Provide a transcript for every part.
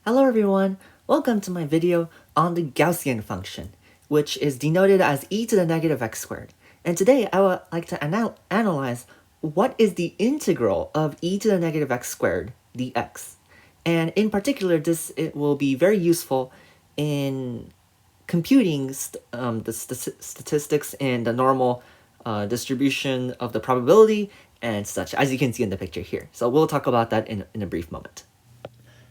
Hello everyone, welcome to my video on the Gaussian function, which is denoted as e to the negative x squared. And today I would like to analyze what is the integral of e to the negative x squared dx. And in particular, it will be very useful in computing the statistics and the normal distribution of the probability and such, as you can see in the picture here. So we'll talk about that in a brief moment.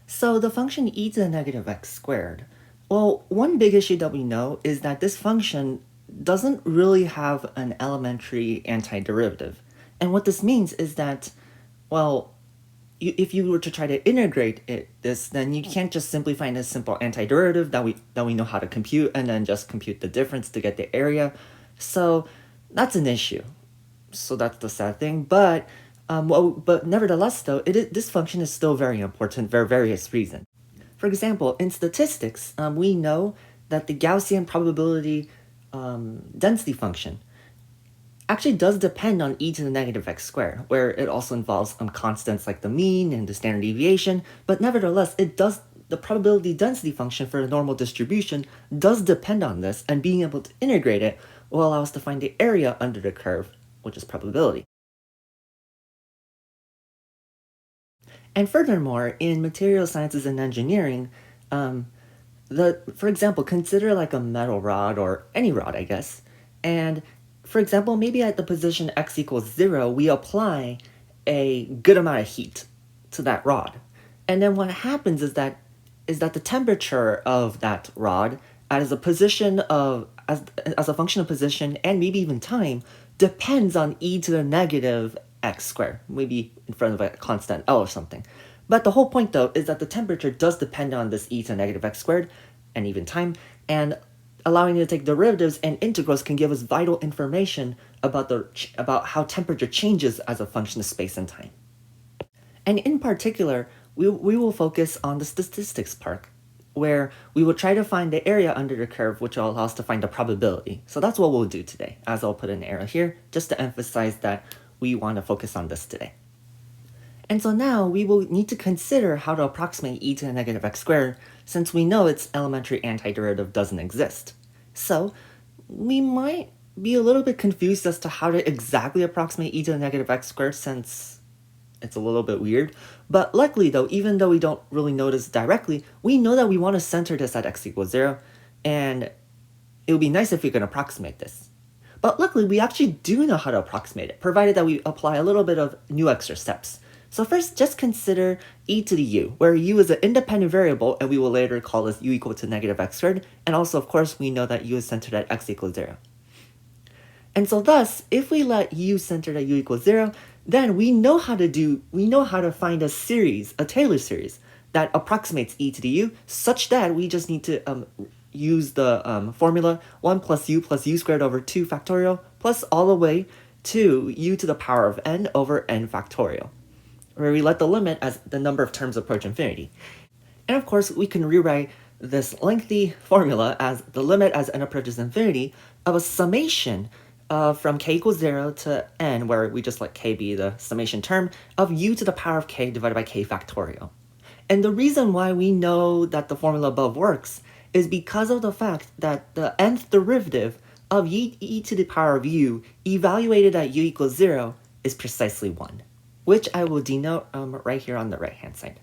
So the function e to the negative x squared, well, one big issue that we know is that this function doesn't really have an elementary antiderivative. And what this means is that, well, if you were to try to integrate this, then you can't just simply find a simple antiderivative that we know how to compute and then just compute the difference to get the area. So that's an issue. So that's the sad thing. But nevertheless, though, this function is still very important for various reasons. For example, in statistics, we know that the Gaussian probability density function actually does depend on e to the negative x squared, where it also involves constants like the mean and the standard deviation. But nevertheless, the probability density function for a normal distribution does depend on this, and being able to integrate it will allow us to find the area under the curve, which is probability. And furthermore, in material sciences and engineering, for example, consider like a metal rod or any rod, I guess. And for example, maybe at the position x equals 0, we apply a good amount of heat to that rod. And then what happens is that the temperature of that rod as a function of position and maybe even time depends on e to the negative x squared, maybe in front of a constant L or something. But the whole point, though, is that the temperature does depend on this e to the negative x squared and even time, and allowing you to take derivatives and integrals can give us vital information about how temperature changes as a function of space and time. And in particular, we will focus on the statistics part, where we will try to find the area under the curve, which will allow us to find the probability. So that's what we'll do today, as I'll put an arrow here, just to emphasize that we want to focus on this today. And so now we will need to consider how to approximate e to the negative x squared, since we know its elementary antiderivative doesn't exist. So we might be a little bit confused as to how to exactly approximate e to the negative x squared, since it's a little bit weird. But luckily, though, even though we don't really notice directly, we know that we want to center this at x equals 0, and it would be nice if we can approximate this. But luckily, we actually do know how to approximate it, provided that we apply a little bit of new extra steps. So first, just consider e to the u, where u is an independent variable, and we will later call this u equal to negative x squared. And also, of course, we know that u is centered at x equals 0. And so thus, if we let u centered at u equals 0, then we know how to find a series, a Taylor series, that approximates e to the u, such that we just need to use the formula 1 plus u squared over 2 factorial plus all the way to u to the power of n over n factorial, where we let the limit as the number of terms approach infinity. And of course, we can rewrite this lengthy formula as the limit as n approaches infinity of a summation from k equals 0 to n, where we just let k be the summation term, of u to the power of k divided by k factorial. And the reason why we know that the formula above works is because of the fact that the nth derivative of e to the power of u evaluated at u equals 0 is precisely 1, which I will denote right here on the right-hand side.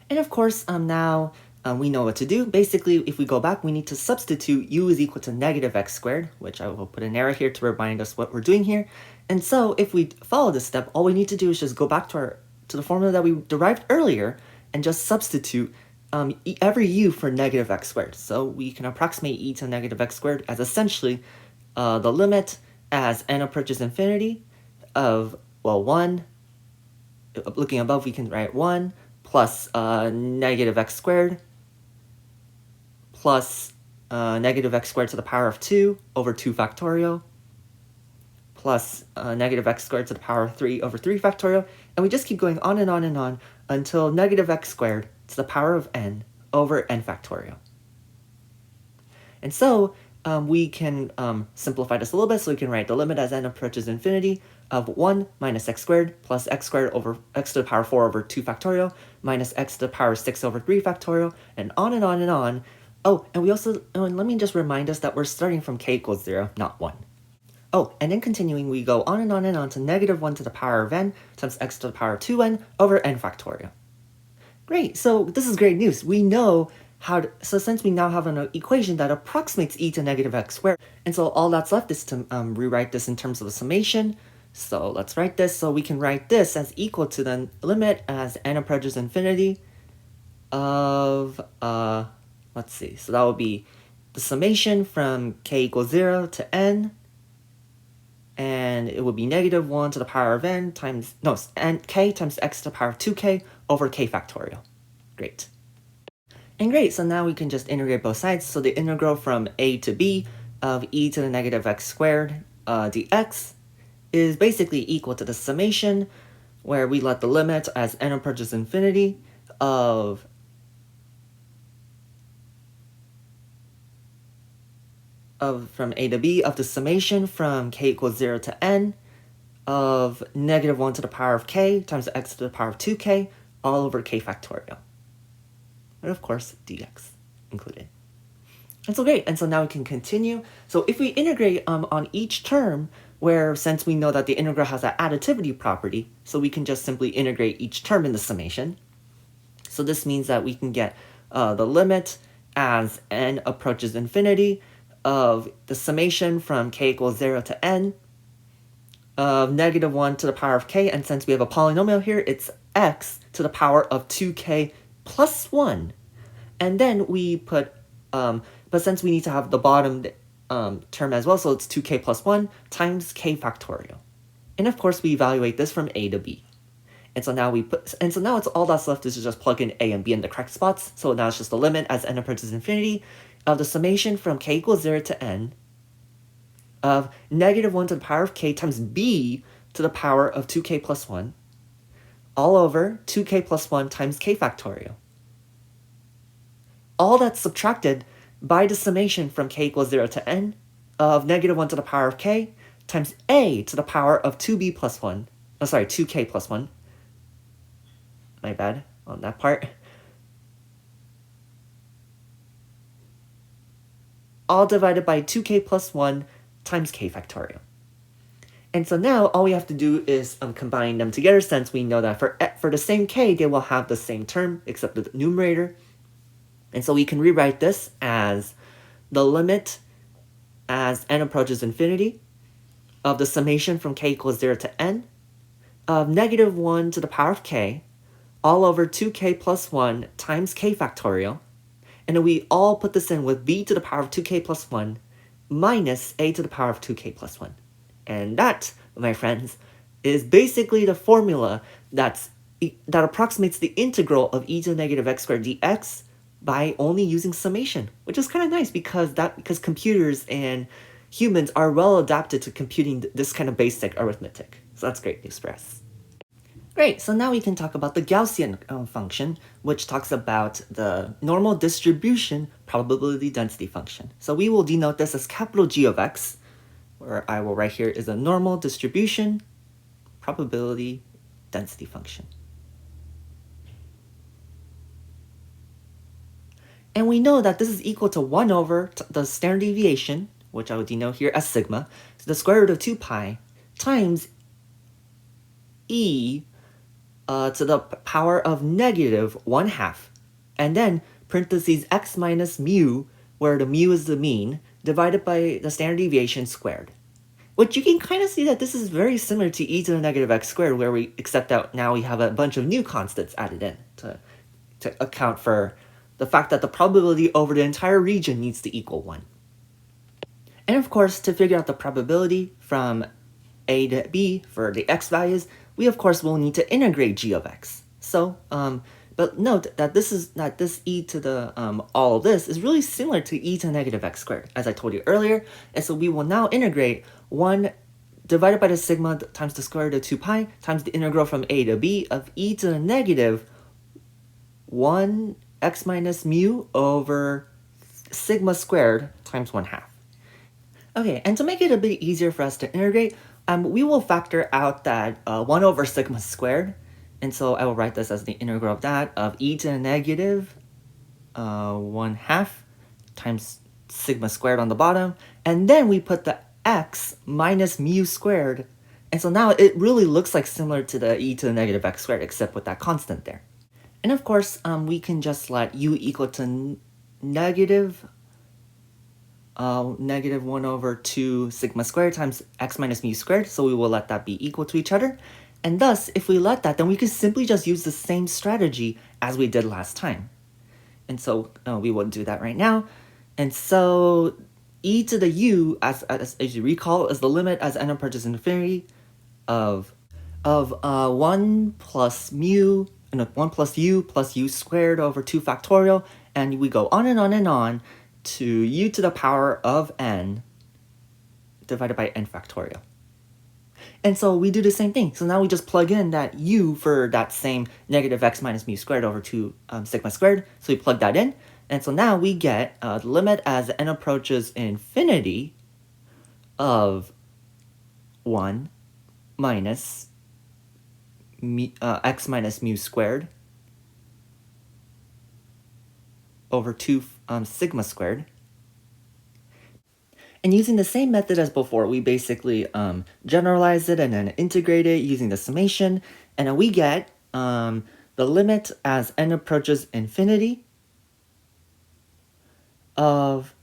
And of course, now we know what to do. Basically, if we go back, we need to substitute u is equal to negative x squared, which I will put an arrow here to remind us what we're doing here. And so if we follow this step, all we need to do is just go back to the formula that we derived earlier and just substitute every u for negative x squared. So we can approximate e to negative x squared as essentially the limit as n approaches infinity of, well, 1. Looking above, we can write 1 plus negative x squared plus negative x squared to the power of 2 over 2 factorial plus negative x squared to the power of 3 over 3 factorial. And we just keep going on and on and on until negative x squared to the power of n over n factorial. And so we can simplify this a little bit, so we can write the limit as n approaches infinity of 1 minus x squared plus x squared over x to the power 4 over 2 factorial minus x to the power 6 over 3 factorial, and on and on and on. Oh, and we also, and let me just remind us that we're starting from k equals 0, not 1. Oh, and then continuing, we go on and on to negative 1 to the power of n times x to the power 2n over n factorial. Great, so this is great news. We know how to, so since we now have an equation that approximates e to negative x squared, and so all that's left is to rewrite this in terms of a summation. So let's write this. So we can write this as equal to the limit as n approaches infinity of, let's see, so that would be the summation from k equals 0 to n, and it would be negative 1 to the power of n times, no, n k times x to the power of 2k over k factorial. Great. And great, so now we can just integrate both sides. So the integral from a to b of e to the negative x squared dx is basically equal to the summation, where we let the limit as n approaches infinity of from a to b of the summation from k equals 0 to n of negative 1 to the power of k times x to the power of 2k all over k factorial. And of course, dx included. And so great, and so now we can continue. So if we integrate on each term, where since we know that the integral has an additivity property, so we can just simply integrate each term in the summation. So this means that we can get the limit as n approaches infinity of the summation from k equals 0 to n of negative 1 to the power of k, and since we have a polynomial here, it's x to the power of 2k plus 1. And then we put, but since we need to have the bottom term as well, so it's 2k plus 1 times k factorial. And of course, we evaluate this from a to b. And so now it's all that's left is to just plug in a and b in the correct spots. So now it's just the limit as n approaches infinity of the summation from k equals 0 to n of negative 1 to the power of k times b to the power of 2k plus 1 all over 2k plus 1 times k factorial. All that's subtracted by the summation from k equals 0 to n of negative 1 to the power of k times a to the power of 2b plus 1. Oh, sorry, 2k plus 1. My bad on that part. All divided by 2k plus 1 times k factorial. And so now all we have to do is combine them together, since we know that for the same k, they will have the same term except the numerator. And so we can rewrite this as the limit as n approaches infinity of the summation from k equals 0 to n of negative 1 to the power of k all over 2k plus 1 times k factorial. And then we all put this in with b to the power of 2k plus 1 minus a to the power of 2k plus 1. And that, my friends, is basically the formula that approximates the integral of e to the negative x squared dx by only using summation, which is kind of nice because computers and humans are well adapted to computing this kind of basic arithmetic. So that's great news for us. Great, so now we can talk about the Gaussian function, which talks about the normal distribution probability density function. So we will denote this as capital G of x, where I will write here is a normal distribution probability density function. And we know that this is equal to 1 over the standard deviation, which I will denote here as sigma, so the square root of 2 pi times e to the power of negative 1/2, and then parentheses x minus mu, where the mu is the mean, divided by the standard deviation squared. Which you can kind of see that this is very similar to e to the negative x squared, where we, except that now we have a bunch of new constants added in to account for the fact that the probability over the entire region needs to equal 1. And of course, to figure out the probability from a to b for the x values, we of course will need to integrate g of x. So, but note that this e to the all of this is really similar to e to the negative x squared, as I told you earlier. And so we will now integrate 1 divided by the sigma times the square root of 2 pi times the integral from a to b of e to the negative 1 x minus mu over sigma squared times 1/2. Okay, and to make it a bit easier for us to integrate, we will factor out that 1 over sigma squared. And so I will write this as the integral of that of e to the negative 1/2 times sigma squared on the bottom. And then we put the x minus mu squared. And so now it really looks like similar to the e to the negative x squared, except with that constant there. And of course, we can just let u equal to negative 1 over 2 sigma squared times x minus mu squared, so we will let that be equal to each other. And thus, if we let that, then we can simply just use the same strategy as we did last time. And so we will do that right now. And so e to the u, as you recall, is the limit as n approaches infinity of 1 plus mu, no, 1 plus u squared over 2 factorial, and we go on and on and on to u to the power of n divided by n factorial. And so we do the same thing. So now we just plug in that u for that same negative x minus mu squared over 2 sigma squared. So we plug that in. And so now we get the limit as n approaches infinity of 1 minus x minus mu squared over 2 sigma squared. And using the same method as before, we basically generalize it and then integrate it using the summation. And then we get the limit as n approaches infinity of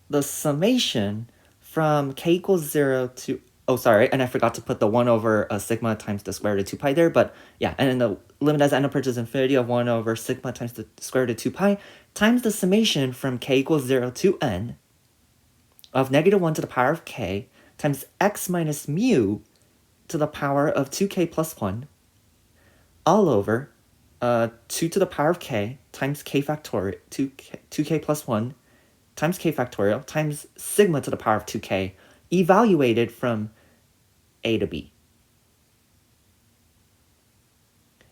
the summation from k equals 0 to, oh sorry, and I forgot to put the 1 over sigma times the square root of 2 pi there, but yeah, and then the limit as n approaches infinity of 1 over sigma times the square root of 2 pi times the summation from k equals 0 to n of negative 1 to the power of k times x minus mu to the power of 2k plus 1 all over 2 to the power of k times k factorial, 2k plus 1 times k factorial times sigma to the power of 2k evaluated from a to b.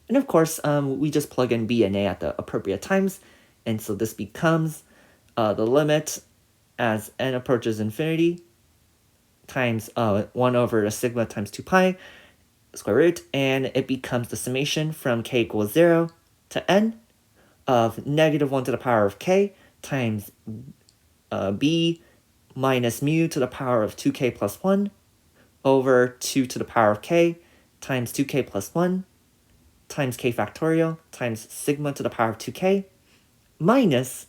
And of course, we just plug in b and a at the appropriate times, and so this becomes the limit as n approaches infinity times 1 over a sigma times 2 pi square root, and it becomes the summation from k equals 0 to n of negative 1 to the power of k times b minus mu to the power of 2k plus 1 over 2 to the power of k times 2k plus 1 times k factorial times sigma to the power of 2k minus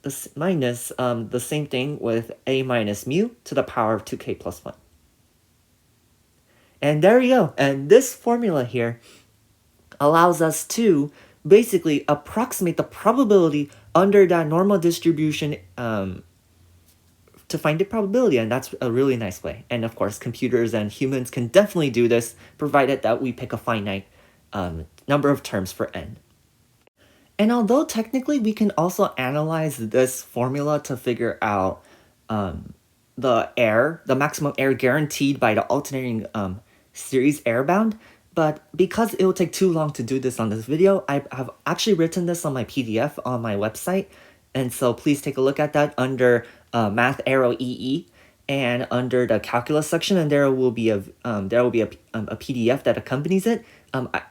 the same thing with a minus mu to the power of 2k plus 1. And there you go. And this formula here allows us to basically approximate the probability under that normal distribution to find the probability, and that's a really nice way. And of course, computers and humans can definitely do this, provided that we pick a finite number of terms for n. And although technically we can also analyze this formula to figure out the maximum error guaranteed by the alternating series error bound, but because it will take too long to do this on this video, I have actually written this on my PDF on my website, and so please take a look at that under Math Arrow EE, and under the calculus section, and there will be a PDF that accompanies it.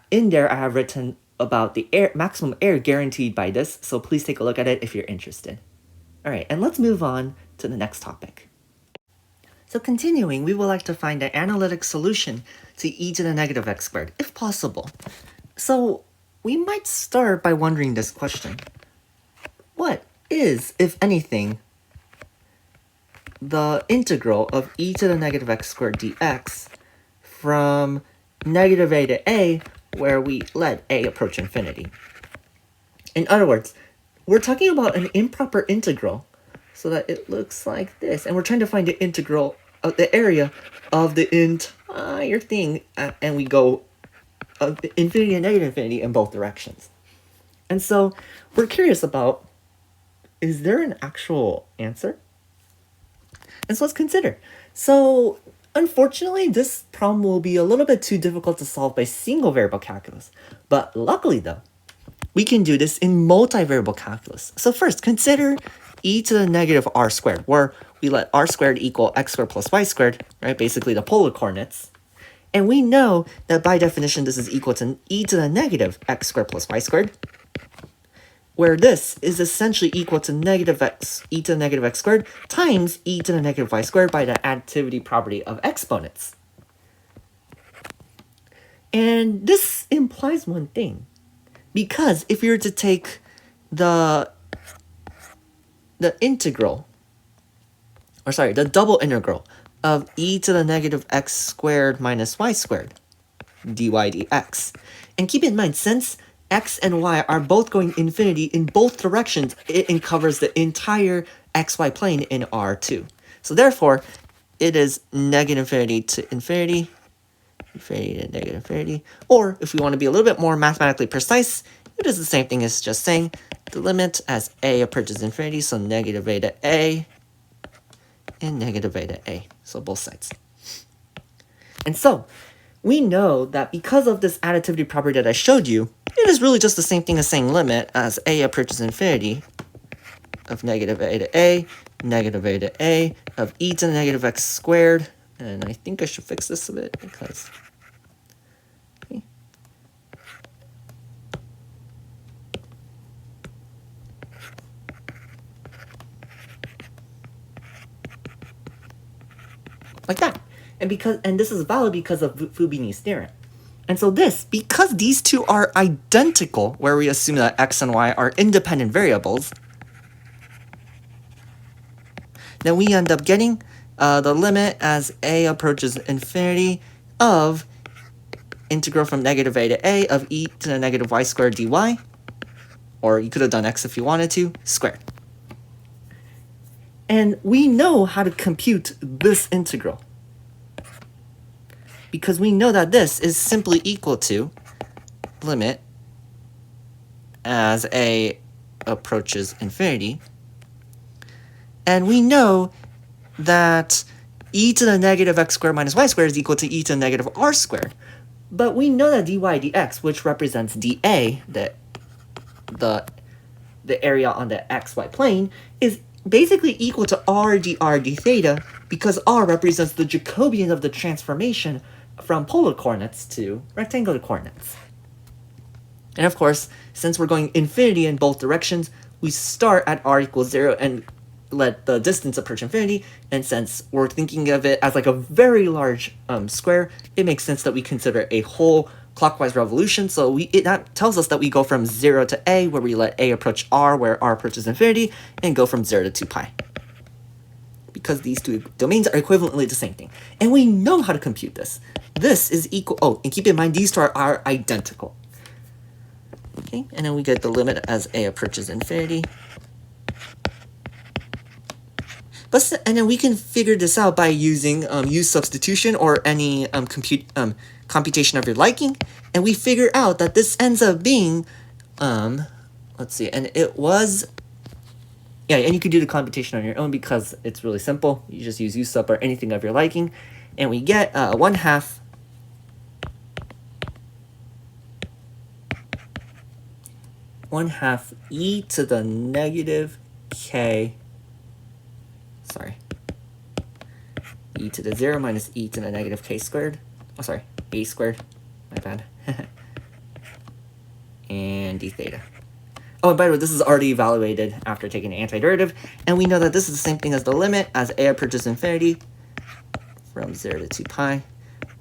In there, I have written about the maximum error guaranteed by this, so please take a look at it if you're interested. All right, and let's move on to the next topic. So continuing, we would like to find an analytic solution to e to the negative x squared, if possible. So we might start by wondering this question. What is, if anything, the integral of e to the negative x squared dx from negative a to a, where we let a approach infinity? In other words, we're talking about an improper integral, so that it looks like this, and we're trying to find the integral of the area of the entire thing, and we go infinity and negative infinity in both directions. And so we're curious about, is there an actual answer? And so let's consider. So unfortunately, this problem will be a little bit too difficult to solve by single variable calculus. But luckily though, we can do this in multivariable calculus. So first, consider e to the negative r squared, where we let r squared equal x squared plus y squared, right? Basically the polar coordinates. And we know that by definition, this is equal to e to the negative x squared plus y squared, where this is essentially equal to e to the negative x squared times e to the negative y squared by the additivity property of exponents. And this implies one thing, because if you were to take the integral, or sorry, the double integral of e to the negative x squared minus y squared dy dx, and keep in mind, since x and y are both going infinity in both directions, it covers the entire xy plane in R2. So therefore, it is negative infinity to infinity, infinity to negative infinity, or if we want to be a little bit more mathematically precise, it is the same thing as just saying the limit as a approaches infinity, so negative a to a and negative a to a, so both sides. And so, we know that because of this additivity property that I showed you, it is really just the same thing as saying limit as a approaches infinity of negative a to a, negative a to a, of e to the negative x squared, and I think I should fix this a bit because... Okay. Like that. And this is valid because of Fubini's theorem. And so because these two are identical, where we assume that x and y are independent variables, then we end up getting the limit as a approaches infinity of integral from negative a to a of e to the negative y squared dy, or you could have done x if you wanted to, squared. And we know how to compute this integral, because we know that this is simply equal to limit as a approaches infinity. And we know that e to the negative x squared minus y squared is equal to e to the negative r squared. But we know that dy dx, which represents dA, the area on the xy plane, is basically equal to r dr d theta, because r represents the Jacobian of the transformation from polar coordinates to rectangular coordinates. And of course, since we're going infinity in both directions, we start at r equals 0 and let the distance approach infinity. And since we're thinking of it as like a very large square, it makes sense that we consider a whole clockwise revolution. So that tells us that we go from 0 to a, where we let a approach r, where r approaches infinity, and go from 0 to 2 pi. Because these two domains are equivalently the same thing. And we know how to compute this. This is equal, oh, and keep in mind, these two are identical. Okay, and then we get the limit as a approaches infinity. And then we can figure this out by using use substitution or any computation of your liking. And we figure out that this ends up being, let's see, and it was, yeah, and you can do the computation on your own because it's really simple. You just use sub or anything of your liking. And we get 1/2 e to the negative k, sorry, e to the 0 minus e to the negative k squared, oh sorry, a squared, my bad, and d theta. Oh, and by the way, this is already evaluated after taking the antiderivative, and we know that this is the same thing as the limit as a approaches infinity from 0 to 2 pi,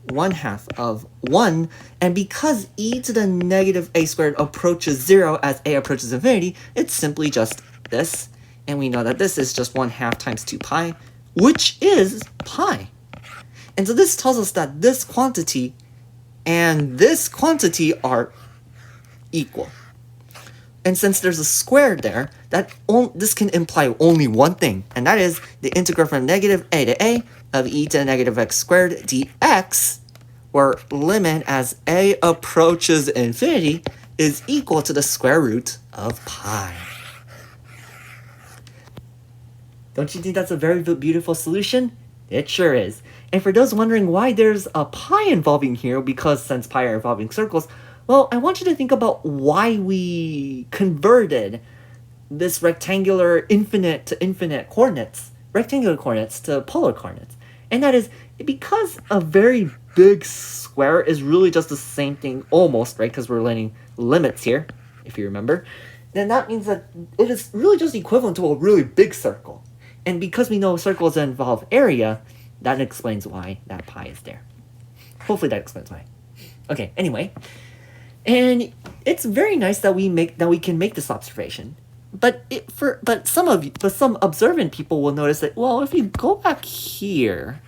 1/2 of 1, and because e to the negative a squared approaches 0 as a approaches infinity, it's simply just this, and we know that this is just 1/2 times 2 pi, which is pi. And so this tells us that this quantity and this quantity are equal. And since there's a square there, this can imply only one thing, and that is the integral from negative a to a of e to the negative x squared dx, where limit as a approaches infinity is equal to the square root of pi. Don't you think that's a very beautiful solution? It sure is. And for those wondering why there's a pi involving here, because since pi are involving circles, Well, I want you to think about why we converted this rectangular infinite to infinite coordinates, rectangular coordinates to polar coordinates. And that is because a very big square is really just the same thing almost, right? Because we're learning limits here, if you remember. Then that means that it is really just equivalent to a really big circle. And because we know circles involve area, that explains why that pi is there. Hopefully that explains why. Okay, anyway. And it's very nice that we can make this observation. But some observant people will notice that, well, if you go back here,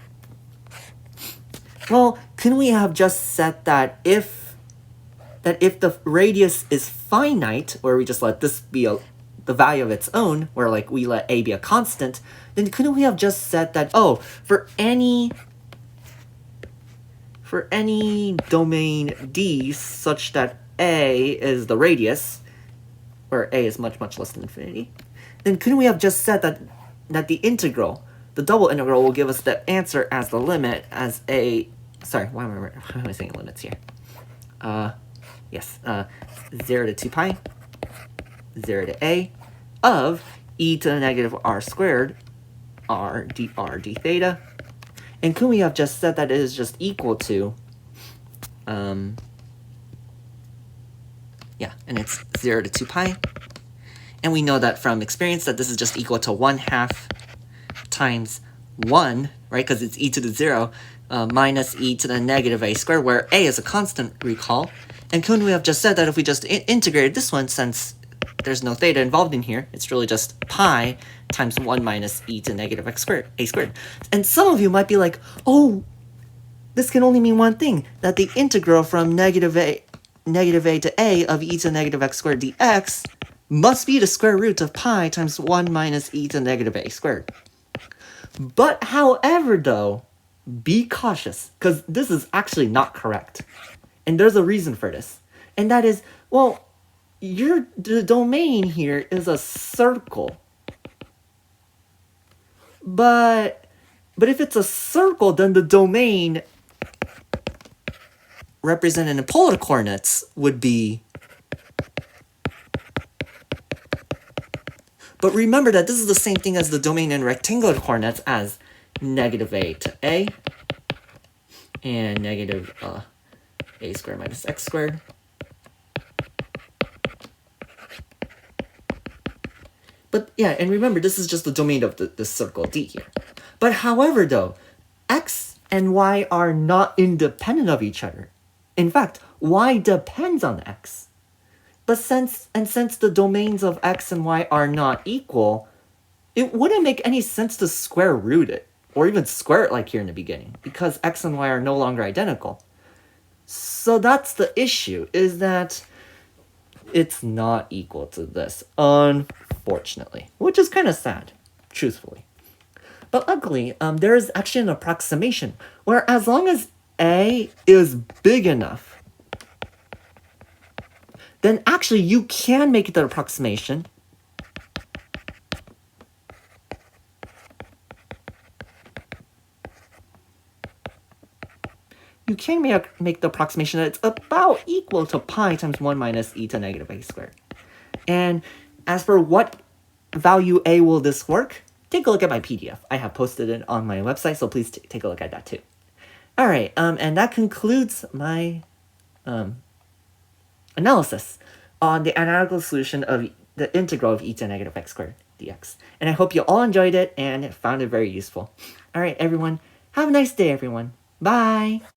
well, couldn't we have just said that if the radius is finite, or we just let this be the value of its own, where like we let a be a constant, then couldn't we have just said that, oh, for any domain D such that a is the radius, where a is much, much less than infinity, then couldn't we have just said that the integral, the double integral, will give us the answer as the limit as a, sorry, why am I saying limits here? Yes, 0 to 2 pi, 0 to a, of e to the negative r squared, r d theta. And couldn't we have just said that it is just equal to, yeah, and it's 0 to 2 pi. And we know that from experience that this is just equal to 1/2 times 1, right? Because it's e to the 0 minus e to the negative a squared, where a is a constant, recall. And couldn't we have just said that if we just integrated this one, since there's no theta involved in here, it's really just pi times 1 minus e to negative a squared. And some of you might be like, oh, this can only mean one thing, that the integral from negative a to a of e to negative x squared dx must be the square root of pi times 1 minus e to negative a squared. But however, though, be cautious, because this is actually not correct. And there's a reason for this. And that is, well, the domain here is a circle. But if it's a circle, then the domain represented in polar coordinates would be. But remember that this is the same thing as the domain in rectangular coordinates as negative a to a and negative a squared minus x squared. But yeah, and remember, this is just the domain of the circle D here. But however, though, x and y are not independent of each other. In fact, y depends on x. But since the domains of x and y are not equal, it wouldn't make any sense to square root it, or even square it like here in the beginning, because x and y are no longer identical. So that's the issue, is that it's not equal to this, unfortunately, which is kind of sad, truthfully. But luckily, there is actually an approximation, where as long as a is big enough, then actually you can make the approximation. You can make the approximation that it's about equal to pi times 1 minus e to negative a squared. And as for what value a will this work, take a look at my PDF. I have posted it on my website, so please take a look at that too. All right, and that concludes my analysis on the analytical solution of the integral of e to negative x squared dx. And I hope you all enjoyed it and found it very useful. All right, everyone. Have a nice day, everyone. Bye.